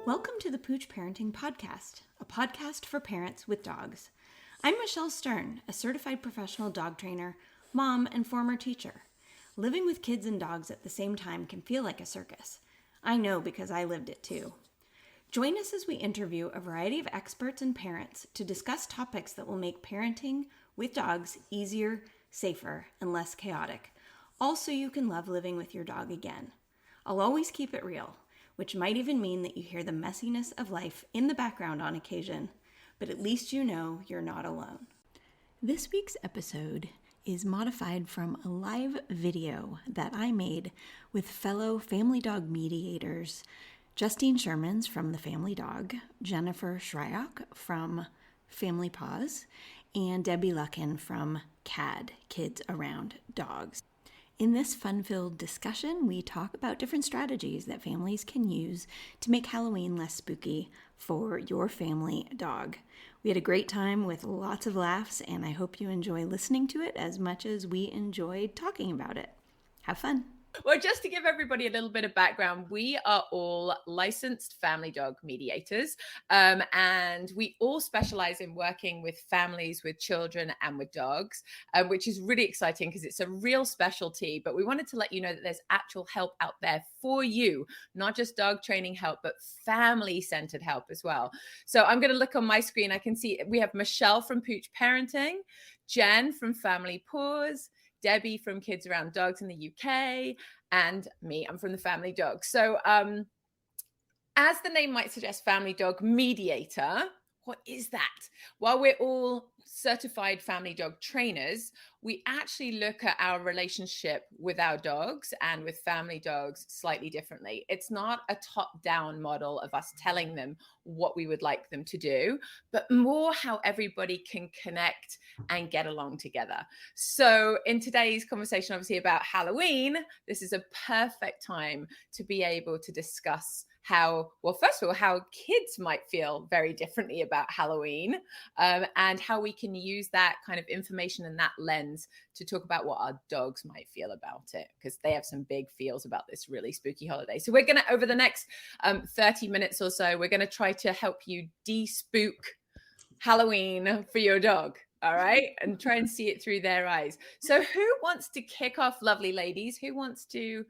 Welcome to the Pooch Parenting Podcast, a podcast for parents with dogs. I'm Michelle Stern, a certified professional dog trainer, mom, and former teacher. Living with kids and dogs at the same time can feel like a circus. I know because I lived it too. Join us as we interview a variety of experts and parents to discuss topics that will make parenting with dogs easier, safer, and less chaotic. Also, you can love living with your dog again. I'll always keep it real, which might even mean that you hear the messiness of life in the background on occasion, but at least you know you're not alone. This week's episode is modified from a live video that I made with fellow family dog mediators, Justine Shermans from The Family Dog, Jennifer Shryock from Family Paws, and Debbie Luckin from CAD, Kids Around Dogs. In this fun-filled discussion, we talk about different strategies that families can use to make Halloween less spooky for your family dog. We had a great time with lots of laughs, and I hope you enjoy listening to it as much as we enjoyed talking about it. Have fun. Well, just to give everybody a little bit of background, we are all licensed family dog mediators, and we all specialize in working with families, with children, and with dogs, which is really exciting because it's a real specialty. But we wanted to let you know that there's actual help out there for you, not just dog training help, but family-centered help as well. So I'm going to look on my screen. I can see we have Michelle from Pooch Parenting, Jen from Family Paws, Debbie from Kids Around Dogs in the UK, and me, I'm from The Family Dog. So as the name might suggest, family dog mediator, what is that? While we're all certified family dog trainers, we actually look at our relationship with our dogs and with family dogs slightly differently. It's not a top-down model of us telling them what we would like them to do, but more how everybody can connect and get along together. So in today's conversation, obviously about Halloween, this is a perfect time to be able to discuss how, well, first of all, how kids might feel very differently about Halloween, and how we can use that kind of information and that lens to talk about what our dogs might feel about it, because they have some big feels about this really spooky holiday. So we're going to, over the next 30 minutes or so, we're going to try to help you de-spook Halloween for your dog. All right. And try and see it through their eyes. So who wants to kick off, lovely ladies? Who wants to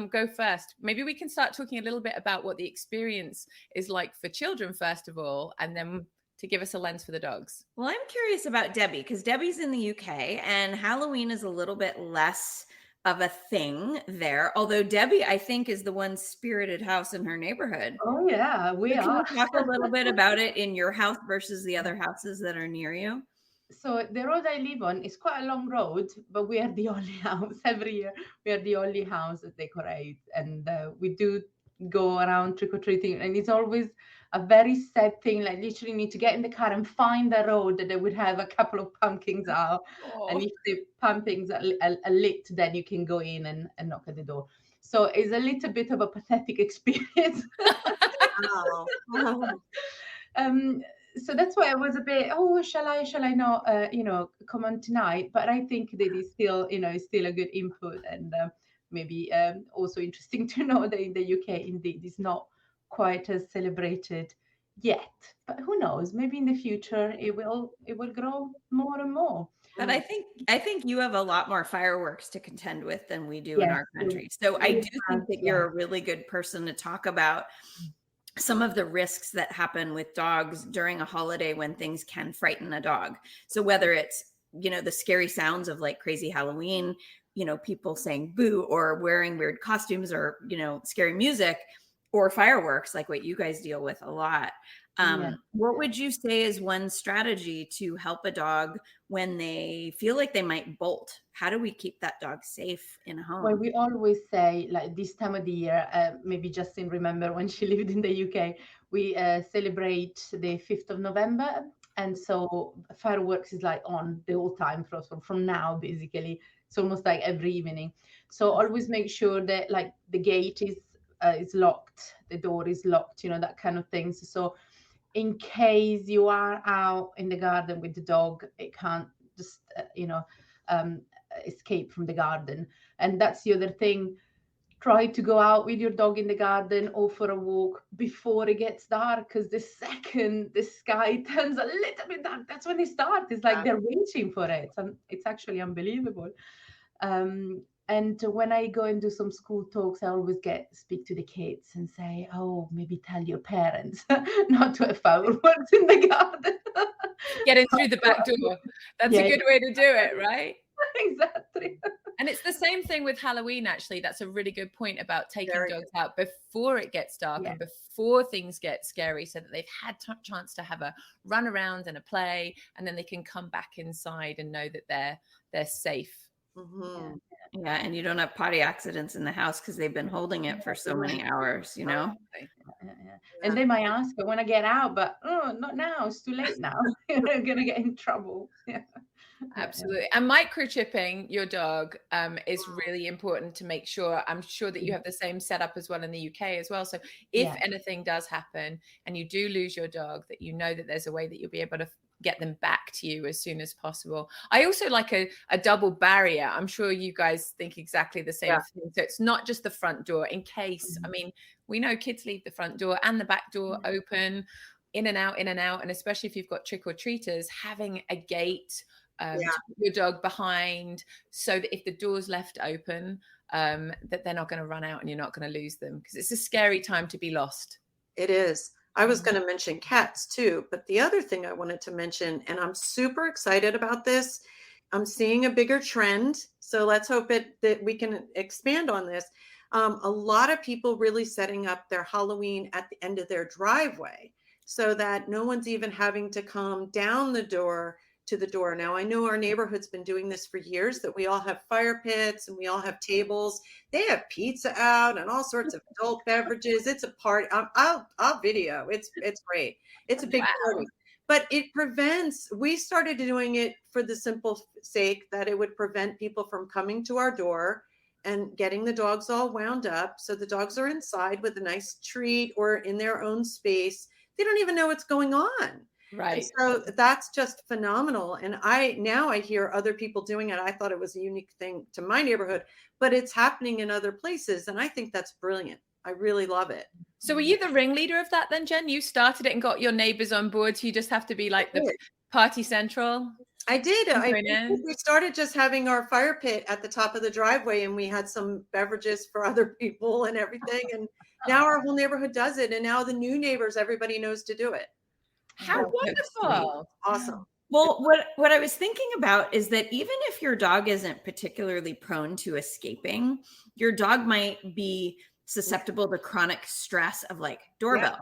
go first? Maybe we can start talking a little bit about what the experience is like for children, first of all, and then to give us a lens for the dogs. Well, I'm curious about Debbie because Debbie's in the UK and Halloween is a little bit less of a thing there. Although Debbie, I think, is the one spirited house in her neighborhood. Oh yeah, we So can are. you talk a little bit about it in your house versus the other houses that are near you? So the road I live on is quite a long road, but we are the only house every year. We are the only house that decorate, and we do go around trick or treating, and it's always a very sad thing. Like literally, need to get in the car and find the road that they would have a couple of pumpkins out, and if the pumpkins are lit, then you can go in and knock at the door. So it's a little bit of a pathetic experience. Oh. So that's why I was a bit, oh, shall I not, come on tonight? But I think that is still, is still a good input, and maybe also interesting to know that in the UK, indeed, is not quite as celebrated yet. But who knows? Maybe in the future it will grow more and more. But I think you have a lot more fireworks to contend with than we do in Yes, our country. So I do think that you're a really good person to talk about some of the risks that happen with dogs during a holiday when things can frighten a dog. So whether it's, the scary sounds of like crazy Halloween, people saying boo or wearing weird costumes or, scary music, or fireworks, like what you guys deal with a lot. What would you say is one strategy to help a dog when they feel like they might bolt? How do we keep that dog safe in a home? Well, we always say, like this time of the year, maybe Justine remember when she lived in the UK, we celebrate the 5th of November. And so fireworks is like on the whole time from now, basically. It's almost like every evening. So always make sure that like the gate is locked, the door is locked, that kind of things. So in case you are out in the garden with the dog, it can't just, escape from the garden. And that's the other thing. try to go out with your dog in the garden or for a walk before it gets dark, because the second the sky turns a little bit dark, that's when they start. It's like they're waiting for it, and it's actually unbelievable. And when I go and do some school talks, I always speak to the kids and say, oh, maybe tell your parents not to have fireworks in the garden. Get in through the back door. That's a good way to do it, right? Exactly. And it's the same thing with Halloween, actually. That's a really good point about taking dogs out before it gets dark and before things get scary, so that they've had chance to have a run around and a play, and then they can come back inside and know that they're safe. Mm-hmm. Yeah, and you don't have potty accidents in the house because they've been holding it for so many hours, you know? And they might ask, I want to get out, but not now. It's too late now. You're going to get in trouble. Yeah. Absolutely. And microchipping your dog is really important to make sure. I'm sure that you have the same setup as well in the UK as well. So if anything does happen and you do lose your dog, that you know that there's a way that you'll be able to get them back to you as soon as possible. I also like a double barrier. I'm sure you guys think exactly the same thing. So it's not just the front door in case, I mean, we know kids leave the front door and the back door open, in and out. And especially if you've got trick-or-treaters, having a gate your dog behind, so that if the door's left open, that they're not going to run out and you're not going to lose them, because it's a scary time to be lost. It is. I was going to mention cats too, but the other thing I wanted to mention, and I'm super excited about this, I'm seeing a bigger trend, so let's hope that we can expand on this. A lot of people really setting up their Halloween at the end of their driveway, so that no one's even having to come down the door to the door. Now, I know our neighborhood's been doing this for years, that we all have fire pits and we all have tables. They have pizza out and all sorts of adult beverages. It's a party. I'll video. It's great. It's a big party. But it prevents, we started doing it for the simple sake that it would prevent people from coming to our door and getting the dogs all wound up. So the dogs are inside with a nice treat or in their own space. They don't even know what's going on. Right. And so that's just phenomenal. And I hear other people doing it. I thought it was a unique thing to my neighborhood, but it's happening in other places. And I think that's brilliant. I really love it. So were you the ringleader of that then, Jen? You started it and got your neighbors on board. So you just have to be like the party central. I did. We started just having our fire pit at the top of the driveway, and we had some beverages for other people and everything. And now our whole neighborhood does it. And now the new neighbors, everybody knows to do it. How wonderful. Awesome. Well, what I was thinking about is that even if your dog isn't particularly prone to escaping, your dog might be susceptible to chronic stress of like doorbell.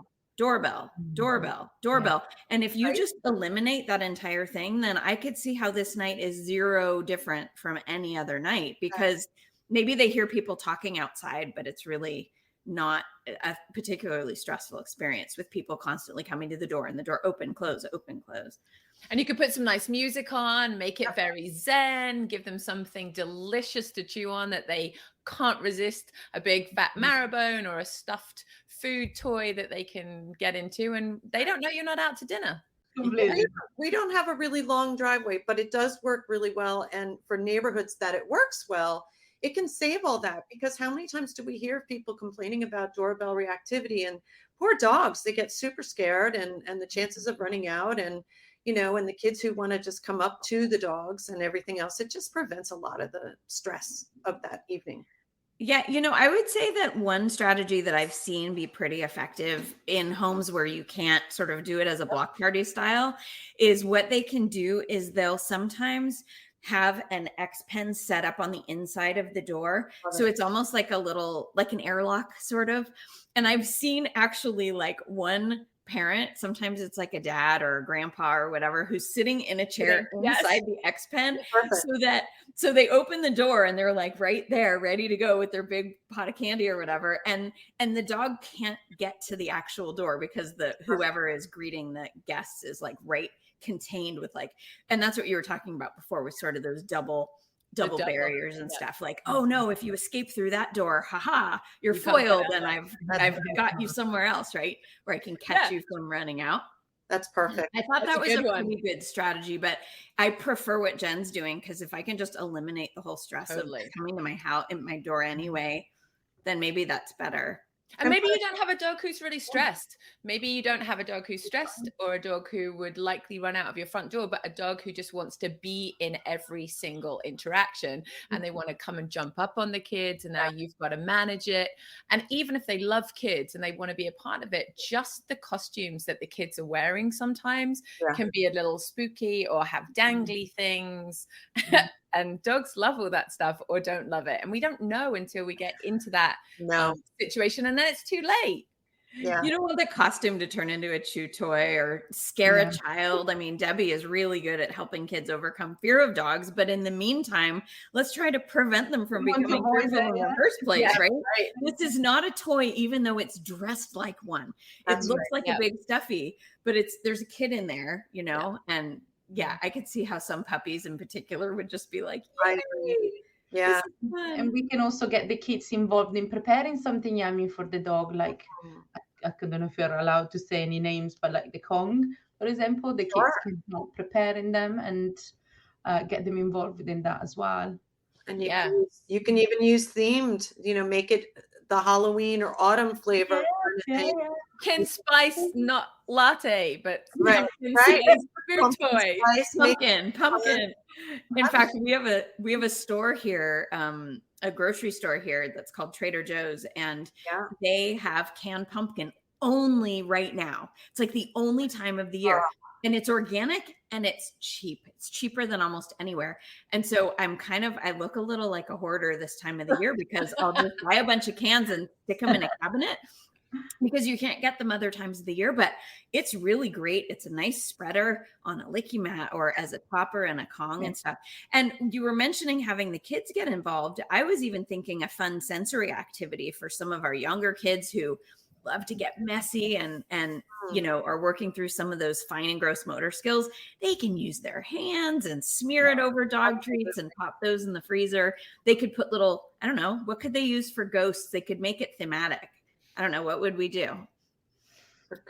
And if you just eliminate that entire thing, then I could see how this night is zero different from any other night, because maybe they hear people talking outside, but it's really not a particularly stressful experience with people constantly coming to the door and the door open, close. And you could put some nice music on, make it very zen, give them something delicious to chew on that they can't resist, a big fat marrowbone or a stuffed food toy that they can get into, and they don't know you're not out to dinner. We don't have a really long driveway, but it does work really well. And for neighborhoods that it works well, it can save all that, because how many times do we hear of people complaining about doorbell reactivity, and poor dogs, they get super scared, and the chances of running out, and and the kids who want to just come up to the dogs and everything else, it just prevents a lot of the stress of that evening. Yeah, I would say that one strategy that I've seen be pretty effective in homes where you can't sort of do it as a block party style is what they can do is they'll sometimes have an X pen set up on the inside of the door. So it's almost like like an airlock sort of. And I've seen actually like one parent, sometimes it's like a dad or a grandpa or whatever, who's sitting in a chair inside the X pen, so they open the door and they're like right there ready to go with their big pot of candy or whatever, and the dog can't get to the actual door because whoever is greeting the guests is like right contained with like, and that's what you were talking about before with sort of those double barriers and stuff, like, oh no, if you escape through that door, you're foiled, and I've got you somewhere else, right, where I can catch you from running out. That's perfect. I thought that was a pretty good strategy, but I prefer what Jen's doing, because if I can just eliminate the whole stress of coming to my house and my door anyway, then maybe that's better. And maybe you don't have a dog who's really stressed. Maybe you don't have a dog who's stressed or a dog who would likely run out of your front door, but a dog who just wants to be in every single interaction and they want to come and jump up on the kids. And now you've got to manage it. And even if they love kids and they want to be a part of it, just the costumes that the kids are wearing sometimes can be a little spooky or have dangly things. And dogs love all that stuff or don't love it. And we don't know until we get into that situation. And then it's too late. Yeah. You don't want the costume to turn into a chew toy or scare a child. I mean, Debbie is really good at helping kids overcome fear of dogs. But in the meantime, let's try to prevent them from becoming fearful in the first place, right? This is not a toy, even though it's dressed like one. It looks like a big stuffy, but there's a kid in there, you know, and I could see how some puppies in particular would just be like, yeah. And we can also get the kids involved in preparing something yummy for the dog. Like, I don't know if you're allowed to say any names, but like the Kong, for example, the kids can help preparing them and get them involved in that as well. And you can even use themed, make it the Halloween or autumn flavor. Pumpkin spice, not latte, but right. Food toy. Pumpkin. In fact, we have a store here, a grocery store here that's called Trader Joe's, and they have canned pumpkin only right now. It's like the only time of the year. And it's organic and it's cheap. It's cheaper than almost anywhere. And so I look a little like a hoarder this time of the year because I'll just buy a bunch of cans and stick them in a cabinet because you can't get them other times of the year. But it's really great. It's a nice spreader on a licky mat or as a topper and a Kong and stuff. And you were mentioning having the kids get involved. I was even thinking a fun sensory activity for some of our younger kids who love to get messy and are working through some of those fine and gross motor skills. They can use their hands and smear it over dog treats and pop those in the freezer. They could put little, I don't know, what could they use for ghosts? They could make it thematic. I don't know, what would we do? For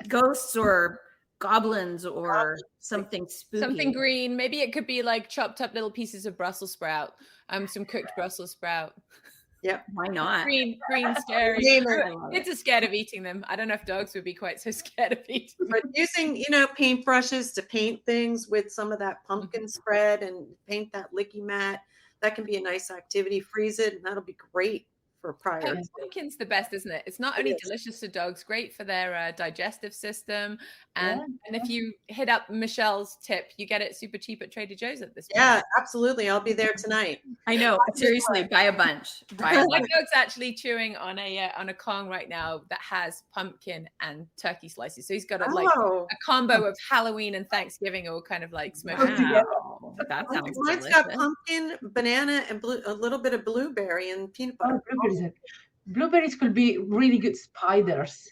ghosts or goblins or something spooky. Something green. Maybe it could be like chopped up little pieces of Brussels sprout, some cooked Brussels sprout. Yep. Why not? Green scary. Kids are scared of eating them. I don't know if dogs would be quite so scared of eating them. But using, paintbrushes to paint things with some of that pumpkin spread and paint that licky mat, that can be a nice activity. Freeze it, and that'll be great for prior. Pumpkin's the best, isn't it? It's not only delicious to dogs, great for their digestive system. And if you hit up Michelle's tip, you get it super cheap at Trader Joe's at this point. Yeah, absolutely. I'll be there tonight. I know. Seriously, buy a bunch. My dog's actually chewing on a Kong right now that has pumpkin and turkey slices. So he's got a combo of Halloween and Thanksgiving all kind of like smoked together. That sounds Mine's got pumpkin, banana, and a little bit of blueberry and peanut butter. Blueberries could be really good spiders.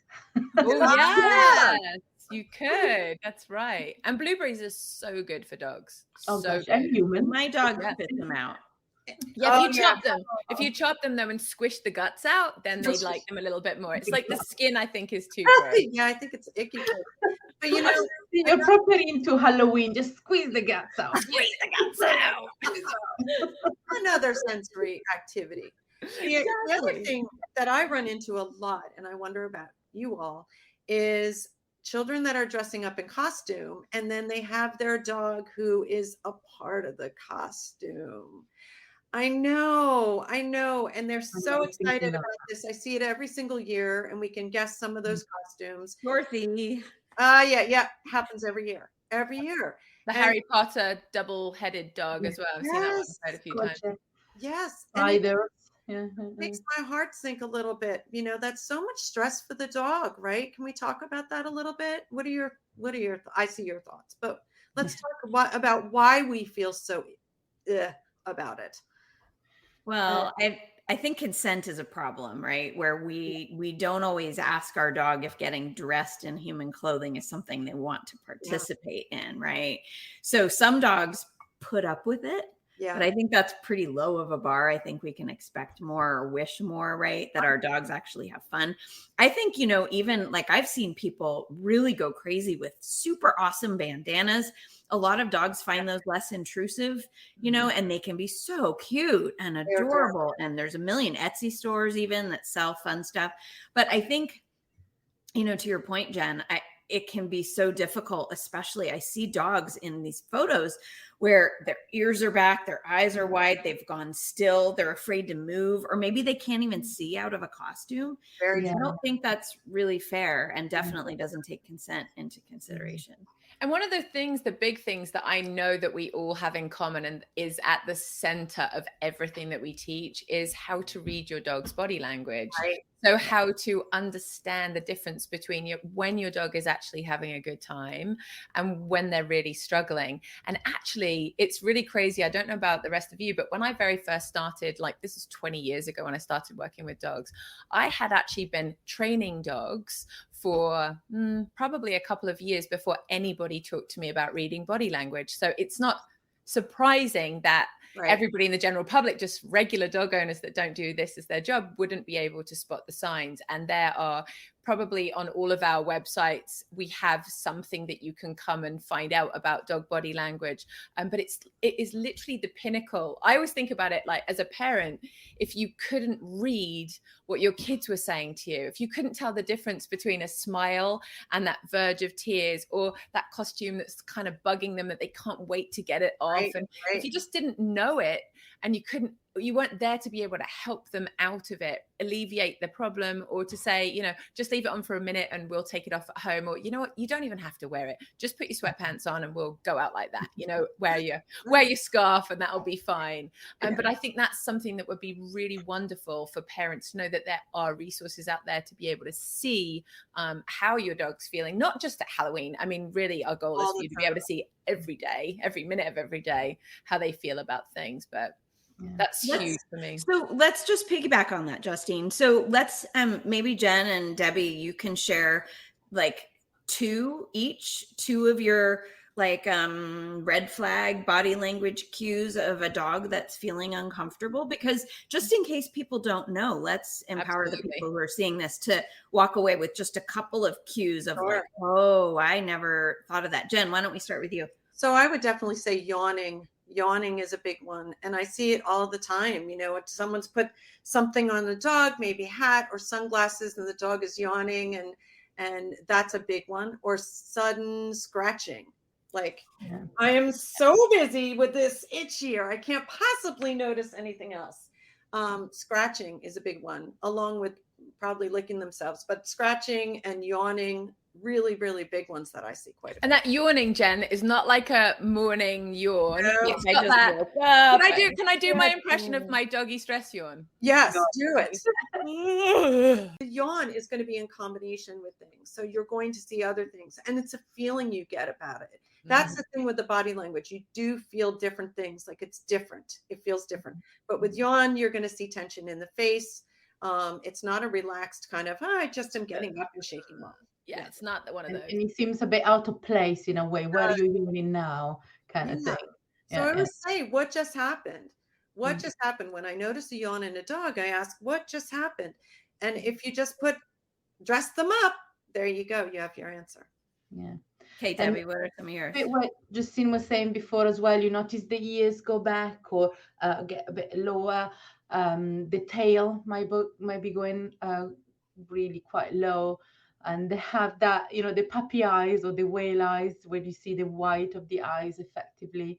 Oh, yes, you could. That's right. And blueberries are so good for dogs. And human. My dog spits them out. Yeah, if you chop them though and squish the guts out, then they like them a little bit more. It's like the skin, I think, is too gross. Yeah, I think it's icky. But you're properly into Halloween. Just squeeze the guts out. Squeeze the guts out. Another sensory activity. The other thing that I run into a lot, and I wonder about you all, is children that are dressing up in costume, and then they have their dog who is a part of the costume. I know. And they're so excited about this. I see it every single year, and we can guess some of those costumes. Dorothy. Yeah. Happens every year. The Harry Potter double-headed dog as well. I've seen that one quite a few times. Yes. Either. It makes my heart sink a little bit. That's so much stress for the dog, right? Can we talk about that a little bit? What are your I see your thoughts, but let's talk about why we feel so about it. Well, I think consent is a problem, right? Where we don't always ask our dog if getting dressed in human clothing is something they want to participate in, right? So some dogs put up with it. Yeah. But I think that's pretty low of a bar. I think we can expect more or wish more, right? That our dogs actually have fun. I think, even like I've seen people really go crazy with super awesome bandanas. A lot of dogs find those less intrusive, and they can be so cute and adorable. And there's a million Etsy stores even that sell fun stuff. But I think, to your point, Jen, it can be so difficult, especially I see dogs in these photos where their ears are back, their eyes are wide, they've gone still, they're afraid to move, or maybe they can't even see out of a costume. I don't think that's really fair, and definitely doesn't take consent into consideration. And one of the big things that I know that we all have in common and is at the center of everything that we teach is how to read your dog's body language. Right. So how to understand the difference between when your dog is actually having a good time and when they're really struggling. And actually, it's really crazy. I don't know about the rest of you, but when I very first started, like this is 20 years ago when I started working with dogs, I had actually been training dogs for probably a couple of years before anybody talked to me about reading body language. So it's not surprising that everybody in the general public, just regular dog owners that don't do this as their job, wouldn't be able to spot the signs. And there are probably on all of our websites, we have something that you can come and find out about dog body language. But it is literally the pinnacle. I always think about it like as a parent, if you couldn't read what your kids were saying to you, if you couldn't tell the difference between a smile and that verge of tears, or that costume that's kind of bugging them that they can't wait to get it off. If you just didn't know it and you weren't there to be able to help them out of it, alleviate the problem, or to say, just leave it on for a minute and we'll take it off at home, or you know what, you don't even have to wear it, just put your sweatpants on and we'll go out like that, wear your scarf and that'll be fine. But I think that's something that would be really wonderful for parents to know, that there are resources out there to be able to see how your dog's feeling, not just at Halloween. I mean, really our goal is for you to be able to see every day, every minute of every day, how they feel about things. But that's huge for me. So let's just piggyback on that, Justine. So let's maybe Jen and Debbie, you can share like two of your like red flag body language cues of a dog that's feeling uncomfortable, because just in case people don't know, let's empower the people who are seeing this to walk away with just a couple of cues of like, oh, I never thought of that. Jen, why don't we start with you? So I would definitely say yawning. Yawning is a big one. And I see it all the time. If someone's put something on the dog, maybe hat or sunglasses, and the dog is yawning, and that's a big one. Or sudden scratching. Like, I am so busy with this itch here, I can't possibly notice anything else. Scratching is a big one, along with probably licking themselves, but scratching and yawning, really, really big ones that I see quite a bit. And that yawning, Jen, is not like a morning yawn. No, it's got that. Can I do my impression of my doggy stress yawn? Yes, do it. The yawn is going to be in combination with things. So you're going to see other things, and it's a feeling you get about it. That's the thing with the body language. You do feel different things. Like it's different. It feels different. But with yawn, you're going to see tension in the face. It's not a relaxed kind of, I just am getting up and shaking off. Yeah, it's not one of those. And it seems a bit out of place in a way. Where are you yawning now? Kind of thing. So I would say, what just happened? What just happened? When I notice a yawn in a dog, I ask, what just happened? And if you just dress them up, there you go. You have your answer. Yeah. Okay, Debbie, what are some of yours? What Justine was saying before as well, you notice the ears go back or get a bit lower. The tail might be going really quite low. And they have that, the puppy eyes or the whale eyes, where you see the white of the eyes effectively.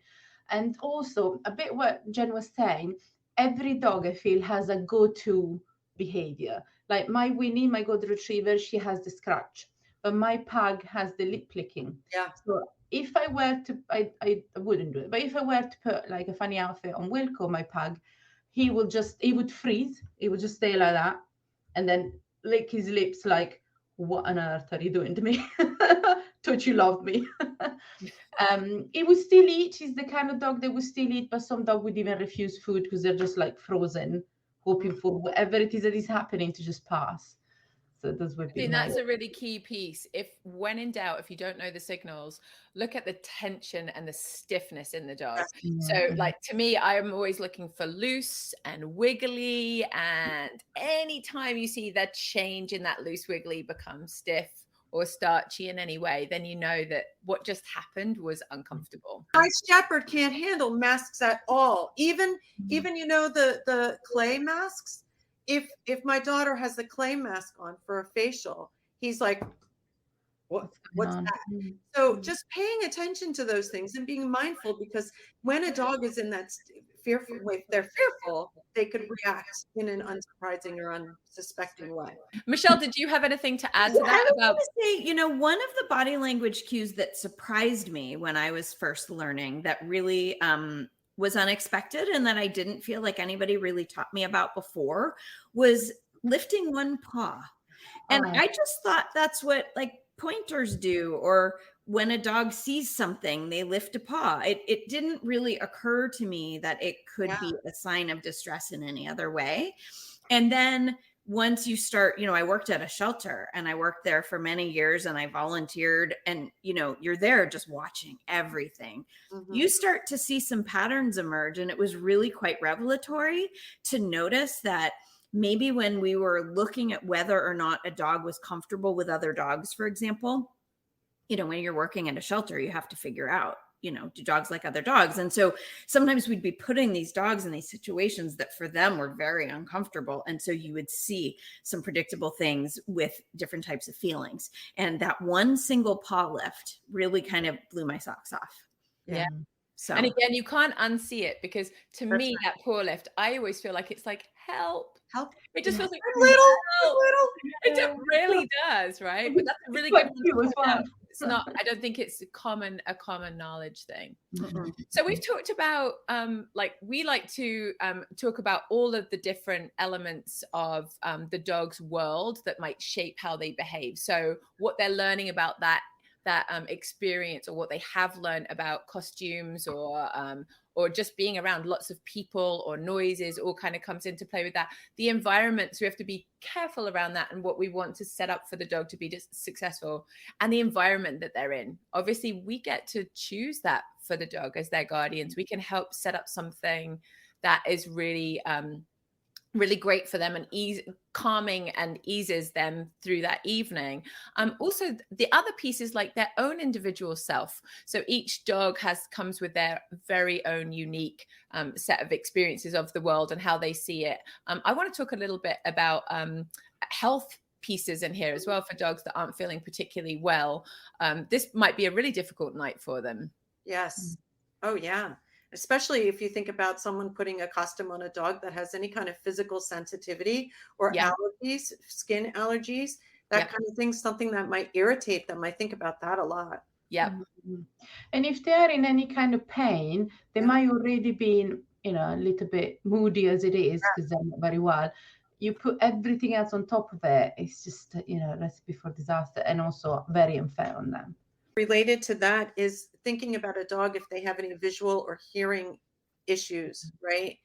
And also a bit what Jen was saying, every dog I feel has a go-to behavior. Like my Winnie, my golden retriever, she has the scratch, but my pug has the lip licking. Yeah. So if I were to, I wouldn't do it, but if I were to put like a funny outfit on Wilco, my pug, he would freeze. He would just stay like that and then lick his lips like, what on earth are you doing to me? Don't you love me? He would still eat. He's the kind of dog that would still eat, but some dog would even refuse food because they're just like frozen, hoping for whatever it is that is happening to just pass. those would I be think my. that's a really key piece. If when in doubt, if you don't know the signals, look at the tension and the stiffness in the dog. So like to me, I'm always looking for loose and wiggly. And anytime you see that change in that loose wiggly become stiff or starchy in any way, then you know that what just happened was uncomfortable. My shepherd can't handle masks at all. Even the clay masks. If my daughter has the clay mask on for a facial, he's like, what's that? So just paying attention to those things and being mindful, because when a dog is in that fearful, if they're fearful, they could react in an unsurprising or unsuspecting way. Michelle, did you have anything to add to that? I was going to say, one of the body language cues that surprised me when I was first learning that really was unexpected and that I didn't feel like anybody really taught me about before was lifting one paw. And I just thought that's what like pointers do, or when a dog sees something, they lift a paw. It didn't really occur to me that it could be a sign of distress in any other way. And then once you start, I worked at a shelter and I worked there for many years and I volunteered, and, you're there just watching everything. Mm-hmm. You start to see some patterns emerge, and it was really quite revelatory to notice that maybe when we were looking at whether or not a dog was comfortable with other dogs, for example, when you're working at a shelter, you have to figure out, do dogs like other dogs? And so sometimes we'd be putting these dogs in these situations that for them were very uncomfortable. And so you would see some predictable things with different types of feelings. And that one single paw lift really kind of blew my socks off. Yeah. So, and again, you can't unsee it, because to me, that paw lift, I always feel like it's like, help. It just feels like little. It really does, right? But that's a really good one. It's not, I don't think it's a common knowledge thing. Mm-hmm. So we've talked about we like to talk about all of the different elements of the dog's world that might shape how they behave. So what they're learning about that experience, or what they have learned about costumes, or just being around lots of people or noises, all kind of comes into play with that. The environment, so we have to be careful around that and what we want to set up for the dog to be successful, and the environment that they're in. Obviously, we get to choose that for the dog as their guardians. We can help set up something that is really really great for them and calming and eases them through that evening. Also, the other piece is like their own individual self. So each dog comes with their very own unique set of experiences of the world and how they see it. I want to talk a little bit about health pieces in here as well for dogs that aren't feeling particularly well. This might be a really difficult night for them. Yes. Oh, yeah. Especially if you think about someone putting a costume on a dog that has any kind of physical sensitivity or allergies, skin allergies, that kind of thing, something that might irritate them. I think about that a lot. Yeah. Mm-hmm. And if they are in any kind of pain, they might already be, a little bit moody as it is, because they're not very well. You put everything else on top of it, it's just, a recipe for disaster, and also very unfair on them. Related to that is thinking about a dog if they have any visual or hearing issues, right?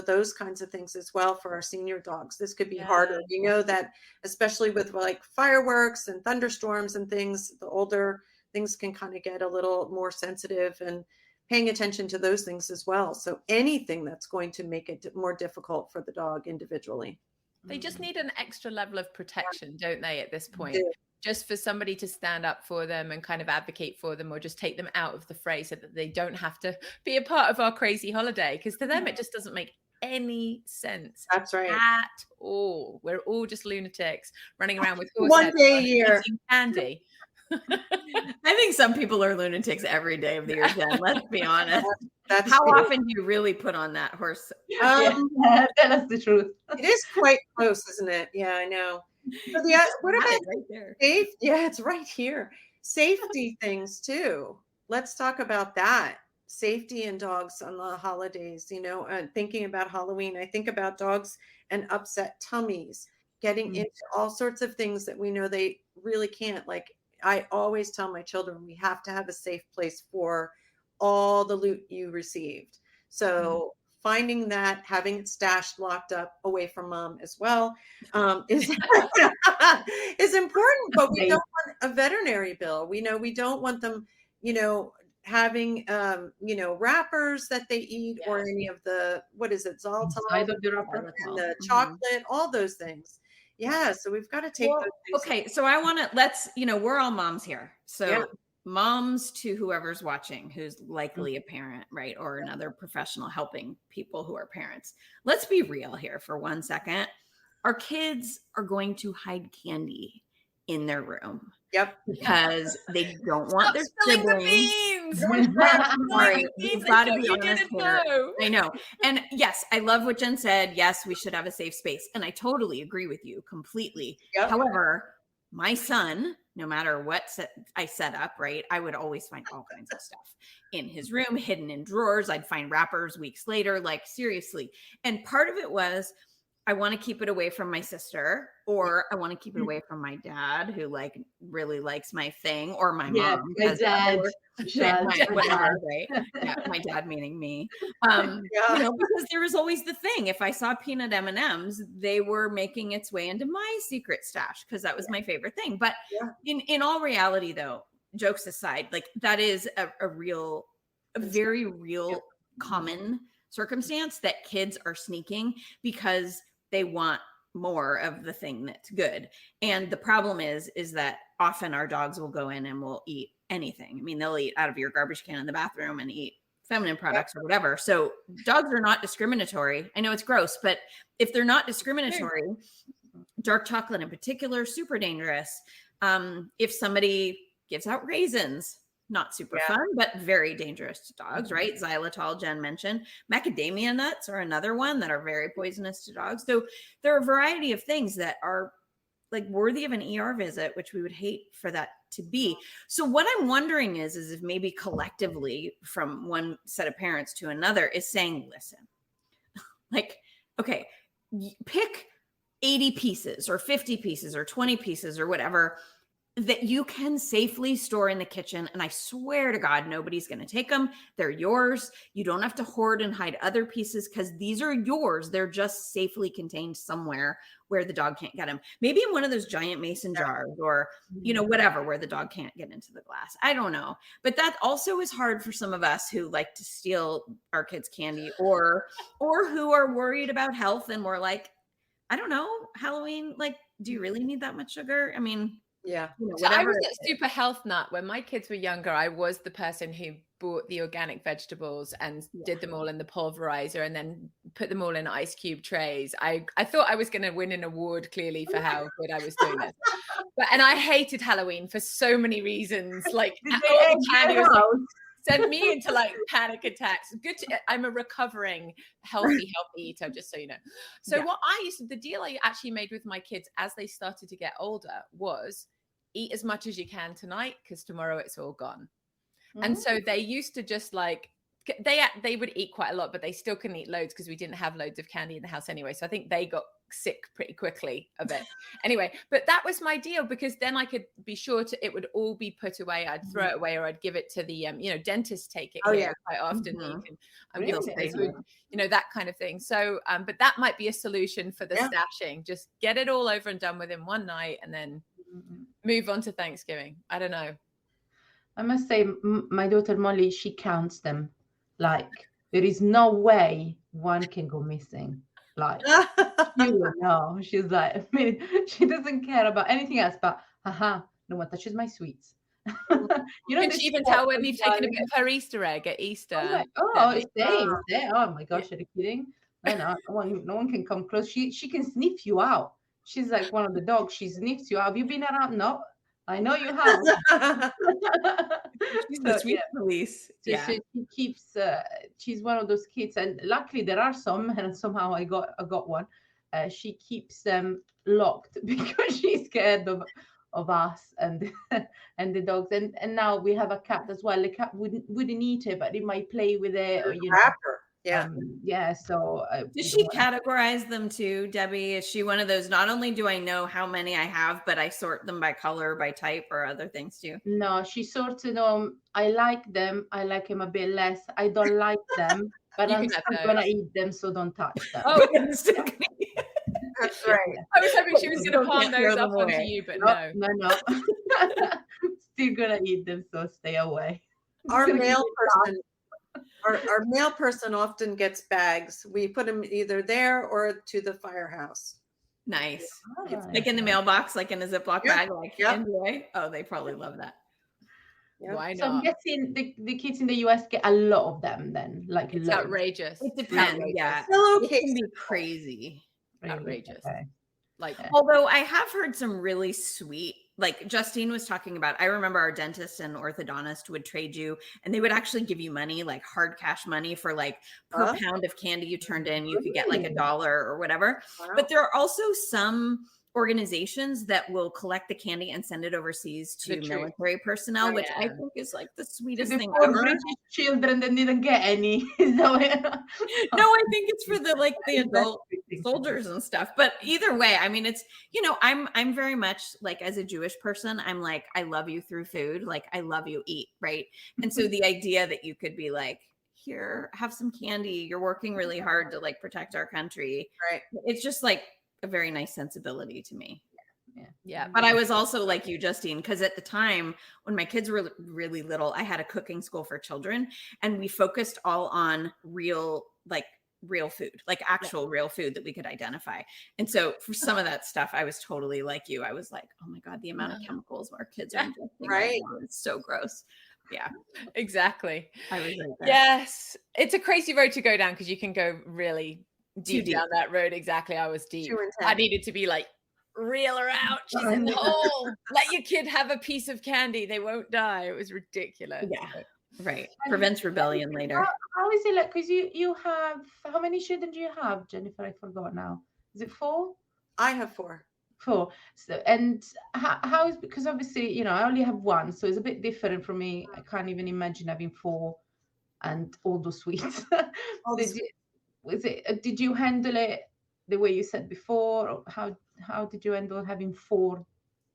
Those kinds of things as well for our senior dogs. This could be harder. That especially with like fireworks and thunderstorms and things, the older things can kind of get a little more sensitive, and paying attention to those things as well. So anything that's going to make it more difficult for the dog individually. They just need an extra level of protection, don't they, at this point? Just for somebody to stand up for them and kind of advocate for them, or just take them out of the fray so that they don't have to be a part of our crazy holiday. Because to them, it just doesn't make any sense. That's right. At all. We're all just lunatics running around with one day a year candy. I think some people are lunatics every day of the year, Jen. Let's be honest. How often do you really put on that horse? Tell us the truth. It is quite close, isn't it? Yeah, I know. So what about right there? Yeah, it's right here. Safety things too. Let's talk about that. Safety in dogs on the holidays, and thinking about Halloween. I think about dogs and upset tummies, getting into all sorts of things that we know they really can't. Like I always tell my children, we have to have a safe place for all the loot you received. So finding that, having it stashed, locked up away from mom as well, is is important. But we don't want a veterinary bill. We don't want them, having wrappers that they eat, or any of the, what is it, xylitol, Inside of the wrapper. and the chocolate, all those things. Yeah, so we've got to take those things. Okay, so I want to, we're all moms here. So Yeah. moms to whoever's watching, who's likely a parent, right? Or another professional helping people who are parents. Let's be real here for 1 second. Our kids are going to hide candy in their room. Yep. Because they don't want their spilling the siblings. beans. Sorry, we've got to be You honest didn't here. know. I know. And yes, I love what Jen said. Yes, we should have a safe space. And I totally agree with you completely. Yep. However, my son, no matter what I set up, right, I would always find all kinds of stuff in his room, hidden in drawers. I'd find wrappers weeks later, like seriously. And part of it was, I want to keep it away from my sister, or I want to keep it away from my dad, who like really likes my thing, or my mom. My dad. Whatever, right? Yeah, my dad meaning me. Because there was always the thing. If I saw peanut M&Ms, they were making its way into my secret stash because that was my favorite thing. But in all reality, though, jokes aside, like that is a very real common circumstance that kids are sneaking because they want more of the thing that's good. And the problem is that often our dogs will go in and will eat anything. I mean, they'll eat out of your garbage can in the bathroom and eat feminine products or whatever. So dogs are not discriminatory. I know it's gross, but if they're not discriminatory, dark chocolate in particular, super dangerous. If somebody gives out raisins, not super fun, but very dangerous to dogs, right? Xylitol, Jen mentioned. Macadamia nuts are another one that are very poisonous to dogs. So there are a variety of things that are like worthy of an ER visit, which we would hate for that to be. So what I'm wondering is if maybe collectively from one set of parents to another is saying, listen, like, okay, pick 80 pieces or 50 pieces or 20 pieces or whatever that you can safely store in the kitchen. And I swear to God, nobody's going to take them. They're yours. You don't have to hoard and hide other pieces because these are yours. They're just safely contained somewhere where the dog can't get them. Maybe in one of those giant mason jars or, whatever, where the dog can't get into the glass. I don't know. But that also is hard for some of us who like to steal our kids' candy or who are worried about health and we're like, I don't know, Halloween, like, do you really need that much sugar? I mean, so I was a super health nut when my kids were younger. I was the person who bought the organic vegetables and did them all in the pulverizer and then put them all in ice cube trays. I thought I was going to win an award clearly for how good I was doing this. And I hated Halloween for so many reasons. Like all the candy was like, sent me into like panic attacks. I'm a recovering healthy eater, just so you know. So the deal I actually made with my kids as they started to get older was eat as much as you can tonight because tomorrow it's all gone. And so they used to just like, they would eat quite a lot, but they still couldn't eat loads because we didn't have loads of candy in the house anyway. So I think they got sick pretty quickly of it anyway, but that was my deal because then I could be sure it would all be put away. I'd throw it away or I'd give it to the dentists take it quite often. That kind of thing. So but that might be a solution for the stashing. Just get it all over and done within one night and then move on to Thanksgiving. I don't know. I must say my daughter Molly, she counts them. Like there is no way one can go missing. Like you will know. She's like, I mean, she doesn't care about anything else but no one touches my sweets. Can she even tell when we've taken a bit of her Easter egg at Easter? It's there. Oh my gosh, are you kidding? No one can come close. She can sniff you out. She's like one of the dogs. She sniffs you out. Have you been around? No, I know you have. She's the sweet police. So she keeps. She's one of those kids, and luckily there are some, and somehow I got one. She keeps them locked because she's scared of us and the dogs. And now we have a cat as well. The cat wouldn't eat it, but it might play with it. Or, Rapper. So does she categorize them too, Debbie? Is she one of those, not only do I know how many I have, but I sort them by color, by type, or other things too? No, she sorts them. I like them. I like them a bit less. I don't like them. but You I'm can have still gonna eat them, so don't touch them. Oh, That's right. I was hoping she was going to Still palm can't those throw them off onto away. you, but No, no. no. Still gonna eat them, so stay away. Our Gonna male keep person, our male person often gets bags. We put them either there or to the firehouse. Nice. it up. Like in the mailbox, like in a Ziploc Yep, bag, like yep. enjoy. Oh, they probably love that. Yep. Why So I'm not? guessing the kids in the US get a lot of them then, like It's loads. outrageous. It depends. Outrageous. Yeah. Pillow It can be cases. crazy. Really? Outrageous. Okay. Like, Yeah. Although I have heard some really sweet, like Justine was talking about, I remember our dentist and orthodontist would trade you and they would actually give you money, like hard cash money for like per Huh? pound of candy you turned in, you could get like Really? $1 or whatever. Wow. But there are also some organizations that will collect the candy and send it overseas The to truth. military personnel, Oh, which I yeah. think is like the To sweetest the thing poor ever. British children that didn't get any. So, No, I think it's for the like the adult soldiers and stuff. But either way, I mean, it's, you know, I'm very much like, as a Jewish person, I'm like, I love you through food. Like, I love you, eat, right? And so the idea that you could be like, here, have some candy, you're working really hard to like protect our country, Right. it's just like a very nice sensibility to me. yeah. But I was also like you, Justine, because at the time when my kids were really little, I had a cooking school for children and we focused all on real food, like actual real food that we could identify. And so for some of that stuff, I was totally like you. I was like, oh my God, the amount of chemicals our kids are ingesting Right. now is so gross. Yeah, Exactly. I was right there. Yes. It's a crazy road to go down because you can go really deep deep. down that road. Exactly. I was deep. Too I intense. needed to be like, reel her out. She's I in the know. hole. Let your kid have a piece of candy. They won't die. It was ridiculous. Yeah. Right. Prevents rebellion later. How is it like? Because you have, how many children do you have, Jennifer? I forgot now. Is it 4? I have 4. 4. So, and how is, because obviously, you know, I only have 1, so it's a bit different for me. I can't even imagine having 4 and all those sweets. Did you handle it the way you said before? Or how did you handle having 4?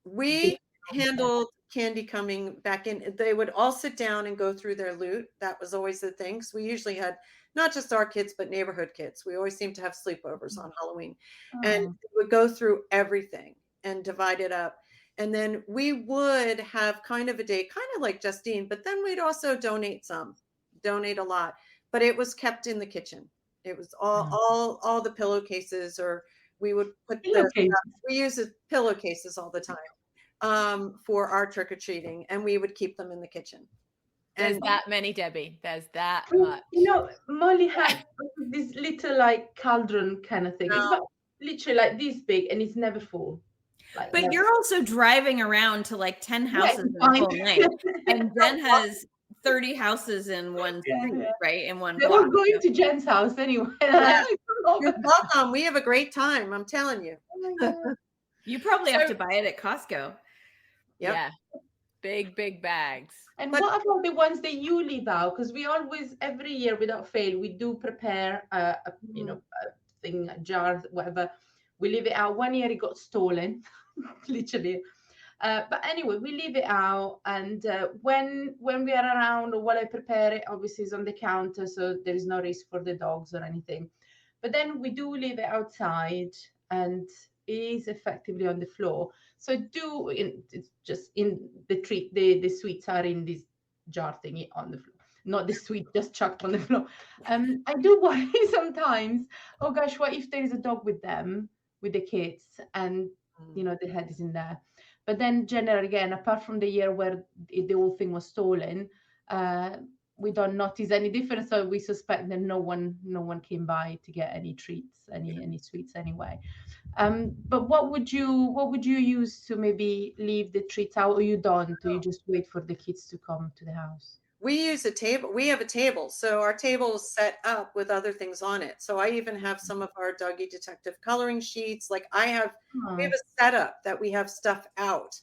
We handled candy coming back in. They would all sit down and go through their loot. That was always the thing. So we usually had not just our kids, but neighborhood kids. We always seemed to have sleepovers on Halloween and we would go through everything and divide it up. And then we would have kind of a day, kind of like Justine, but then we'd also donate a lot, but it was kept in the kitchen. It was all the pillowcases, or we would put we use pillowcases all the time for our trick-or-treating, and we would keep them in the kitchen. There's And that many, Debbie. There's that much. You know, Molly had this little like cauldron kind of thing. It's about literally like this big, and it's never full. Like, But never. you're also driving around to like 10 houses in fine. full length. And Jen has 30 houses in one street, right? In one They're block. all going to Jen's house anyway. Yeah. You're welcome. We have a great time. I'm telling you. You probably have to buy it at Costco. Yep. Yeah. Big bags. And what about the ones that you leave out? Because we always, every year without fail, we do prepare a thing, a jar, whatever. We leave it out. One year it got stolen, literally. But anyway, we leave it out, and when we are around or while I prepare it, obviously it's on the counter, so there is no risk for the dogs or anything. But then we do leave it outside, and it is effectively on the floor. So it's just in the treat. The sweets are in this jar thingy on the floor, not the sweet just chucked on the floor. I do worry sometimes. Oh gosh, what if there is a dog with them, with the kids, and you know the head is in there. But then generally, again, apart from the year where the whole thing was stolen, we don't notice any difference. So we suspect that no one came by to get any treats, any sweets anyway. But what would you use to maybe leave the treats out, or you don't? Or you just wait for the kids to come to the house? We use a table. We have a table. So our table is set up with other things on it. So I even have some of our Doggy Detective coloring sheets. Like we have a setup that we have stuff out.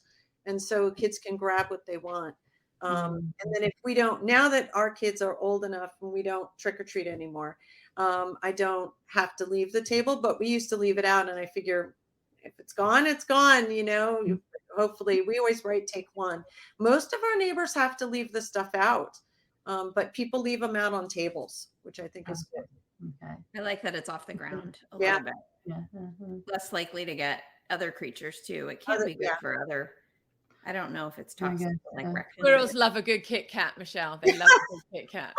And so kids can grab what they want. And then if we don't, now that our kids are old enough and we don't trick or treat anymore, I don't have to leave the table, but we used to leave it out. And I figure if it's gone, it's gone, you know. Hopefully we always write take one. Most of our neighbors have to leave the stuff out. but people leave them out on tables, which I think is good. Okay. I like that it's off the ground a Yeah. little bit. Yeah. Less likely to get other creatures too. It can't Other- be good yeah. for other. I don't know if it's Very toxic, good, but like yeah. raccoons. Squirrels love a good Kit Kat, Michelle. They love a good Kit Kat.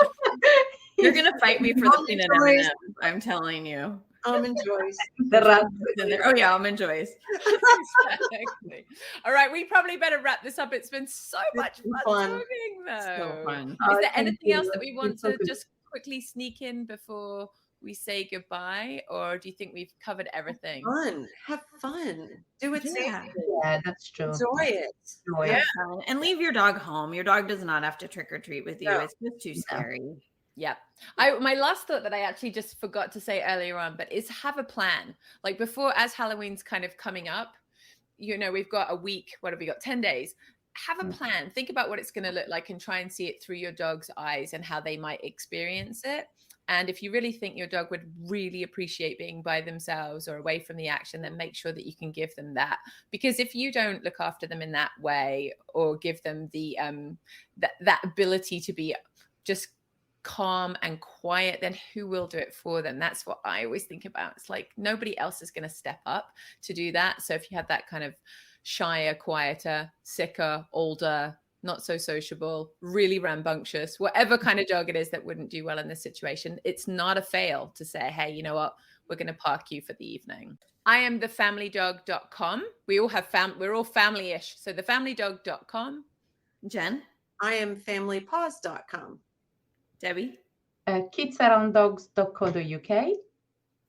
You're gonna fight me for the Almond peanut joys. M&Ms. I'm telling you. Almond joys. The rats. In there. Oh yeah, almond joys. Exactly. All right, we probably better wrap this up. It's been so much been fun fun. talking, though. So fun. Is Oh, there thank anything else you. that we want It's so to good. just quickly sneak in before we say goodbye, or do you think we've covered everything? Fun. Have fun. Do it Yeah. safely. Yeah, that's true. Enjoy it. Enjoy Yeah. it. Fun. And leave your dog home. Your dog does not have to trick or treat with you. No. It's just too scary. Yeah. My last thought that I actually just forgot to say earlier on, but is have a plan. Like before, as Halloween's kind of coming up, we've got a week. What have we got? 10 days. Have a plan. Think about what it's going to look like and try and see it through your dog's eyes and how they might experience it. And if you really think your dog would really appreciate being by themselves or away from the action, then make sure that you can give them that. Because if you don't look after them in that way or give them the that ability to be just calm and quiet, then who will do it for them? That's what I always think about. It's like nobody else is going to step up to do that. So if you have that kind of shyer, quieter, sicker, older, not so sociable, really rambunctious, whatever kind of dog it is that wouldn't do well in this situation, it's not a fail to say, hey, you know what? We're going to park you for the evening. I am thefamilydog.com. We all have we're all family-ish. So thefamilydog.com. Jen? I am familypaws.com. Debbie? Kidsarounddogs.co.uk.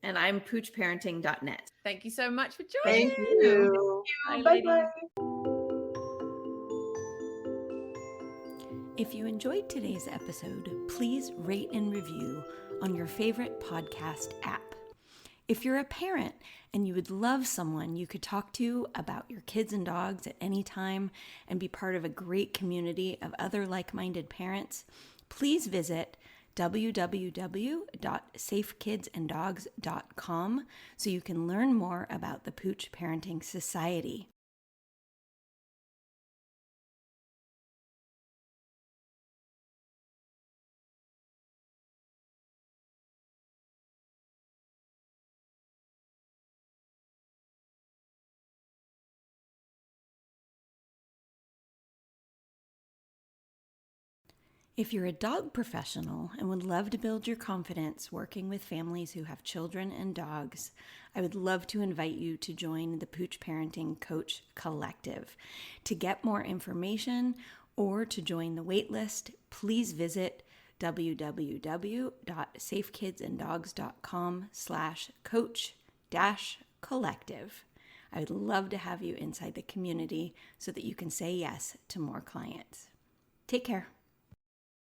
And I'm poochparenting.net. Thank you so much for joining. Thank you. Bye, Bye-bye. ladies. If you enjoyed today's episode, please rate and review on your favorite podcast app. If you're a parent and you would love someone you could talk to about your kids and dogs at any time and be part of a great community of other like-minded parents, please visit www.safekidsanddogs.com so you can learn more about the Pooch Parenting Society. If you're a dog professional and would love to build your confidence working with families who have children and dogs, I would love to invite you to join the Pooch Parenting Coach Collective. To get more information or to join the waitlist, please visit www.safekidsanddogs.com/coach-collective. I would love to have you inside the community so that you can say yes to more clients. Take care.